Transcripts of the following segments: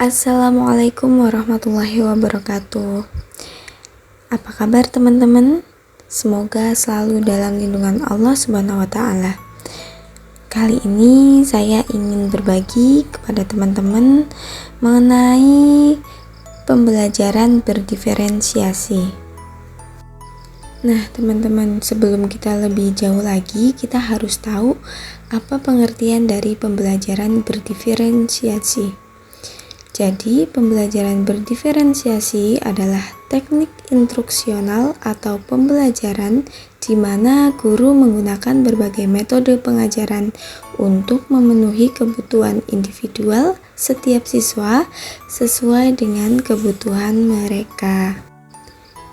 Assalamualaikum warahmatullahi wabarakatuh. Apa kabar teman-teman? Semoga selalu dalam lindungan Allah Subhanahu wa taala. Kali ini saya ingin berbagi kepada teman-teman mengenai pembelajaran berdiferensiasi. Nah, teman-teman, sebelum kita lebih jauh lagi, kita harus tahu apa pengertian dari pembelajaran berdiferensiasi. Jadi, pembelajaran berdiferensiasi adalah teknik instruksional atau pembelajaran di mana guru menggunakan berbagai metode pengajaran untuk memenuhi kebutuhan individual setiap siswa sesuai dengan kebutuhan mereka.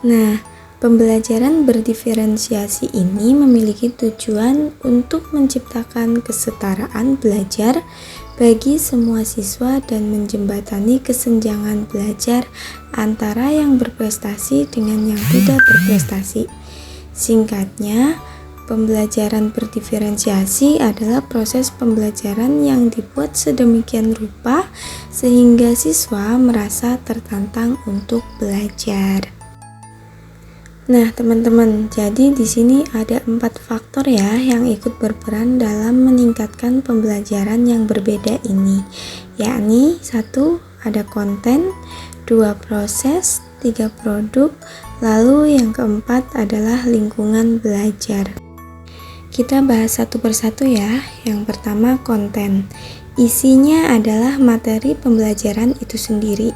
Nah, pembelajaran berdiferensiasi ini memiliki tujuan untuk menciptakan kesetaraan belajar bagi semua siswa dan menjembatani kesenjangan belajar antara yang berprestasi dengan yang tidak berprestasi. Singkatnya, pembelajaran berdiferensiasi adalah proses pembelajaran yang dibuat sedemikian rupa sehingga siswa merasa tertantang untuk belajar. Nah, teman-teman, jadi di sini ada 4 faktor ya yang ikut berperan dalam meningkatkan pembelajaran yang berbeda ini, yakni 1. Ada konten, 2. Proses, 3. Produk, lalu yang keempat adalah lingkungan belajar. Kita bahas satu persatu ya. Yang pertama, konten. Isinya adalah materi pembelajaran itu sendiri.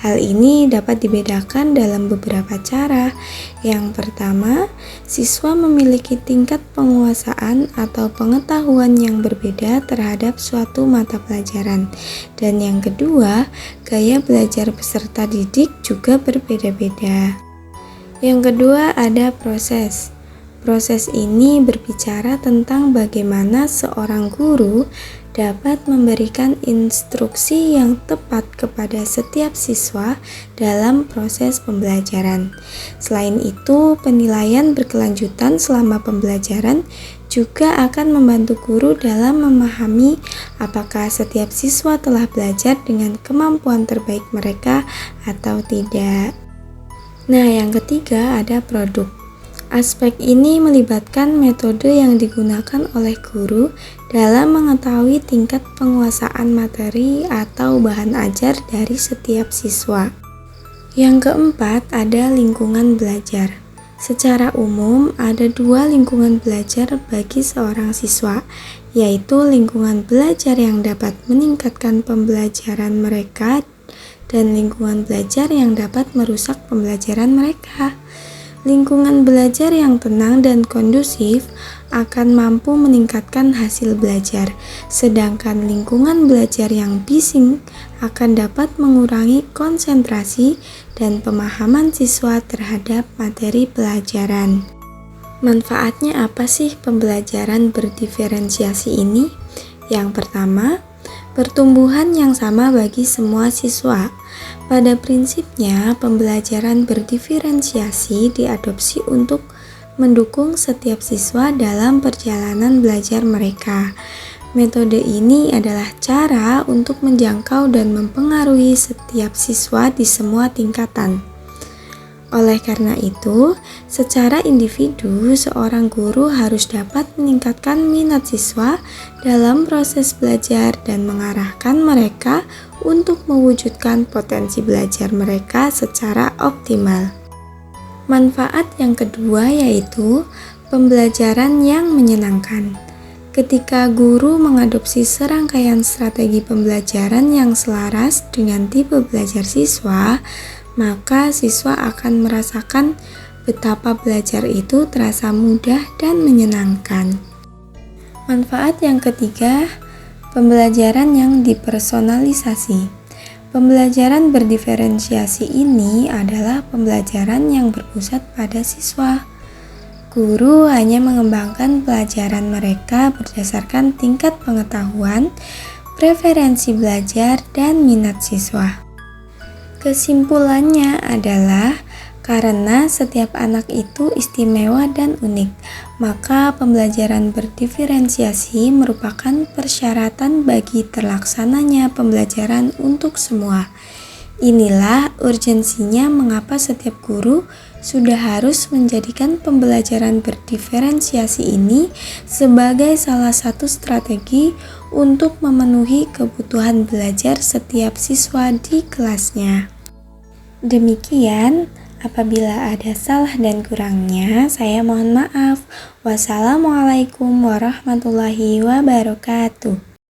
Hal ini dapat dibedakan dalam beberapa cara. Yang pertama, siswa memiliki tingkat penguasaan atau pengetahuan yang berbeda terhadap suatu mata pelajaran. Dan yang kedua, gaya belajar peserta didik juga berbeda-beda. Yang kedua ada proses. Proses ini berbicara tentang bagaimana seorang guru dapat memberikan instruksi yang tepat kepada setiap siswa dalam proses pembelajaran. Selain itu, penilaian berkelanjutan selama pembelajaran juga akan membantu guru dalam memahami apakah setiap siswa telah belajar dengan kemampuan terbaik mereka atau tidak. Nah, yang ketiga ada produk. Aspek ini melibatkan metode yang digunakan oleh guru dalam mengetahui tingkat penguasaan materi atau bahan ajar dari setiap siswa. Yang keempat ada lingkungan belajar. Secara umum ada 2 lingkungan belajar bagi seorang siswa, yaitu lingkungan belajar yang dapat meningkatkan pembelajaran mereka dan lingkungan belajar yang dapat merusak pembelajaran mereka. Lingkungan belajar yang tenang dan kondusif akan mampu meningkatkan hasil belajar, sedangkan lingkungan belajar yang bising akan dapat mengurangi konsentrasi dan pemahaman siswa terhadap materi pelajaran. Manfaatnya apa sih pembelajaran berdiferensiasi ini? Yang pertama, pertumbuhan yang sama bagi semua siswa. Pada prinsipnya, pembelajaran berdiferensiasi diadopsi untuk mendukung setiap siswa dalam perjalanan belajar mereka. Metode ini adalah cara untuk menjangkau dan mempengaruhi setiap siswa di semua tingkatan. Oleh karena itu, secara individu, seorang guru harus dapat meningkatkan minat siswa dalam proses belajar dan mengarahkan mereka untuk mewujudkan potensi belajar mereka secara optimal. Manfaat yang kedua yaitu pembelajaran yang menyenangkan. Ketika guru mengadopsi serangkaian strategi pembelajaran yang selaras dengan tipe belajar siswa, maka siswa akan merasakan betapa belajar itu terasa mudah dan menyenangkan. Manfaat yang ketiga, pembelajaran yang dipersonalisasi. Pembelajaran berdiferensiasi ini adalah pembelajaran yang berpusat pada siswa. Guru hanya mengembangkan pelajaran mereka berdasarkan tingkat pengetahuan, preferensi belajar, dan minat siswa. Kesimpulannya adalah Karena setiap anak itu istimewa dan unik, maka pembelajaran berdiferensiasi merupakan persyaratan bagi terlaksananya pembelajaran untuk semua. Inilah urgensinya mengapa setiap guru sudah harus menjadikan pembelajaran berdiferensiasi ini sebagai salah satu strategi untuk memenuhi kebutuhan belajar setiap siswa di kelasnya. Demikian, apabila ada salah dan kurangnya, saya mohon maaf. Wassalamualaikum warahmatullahi wabarakatuh.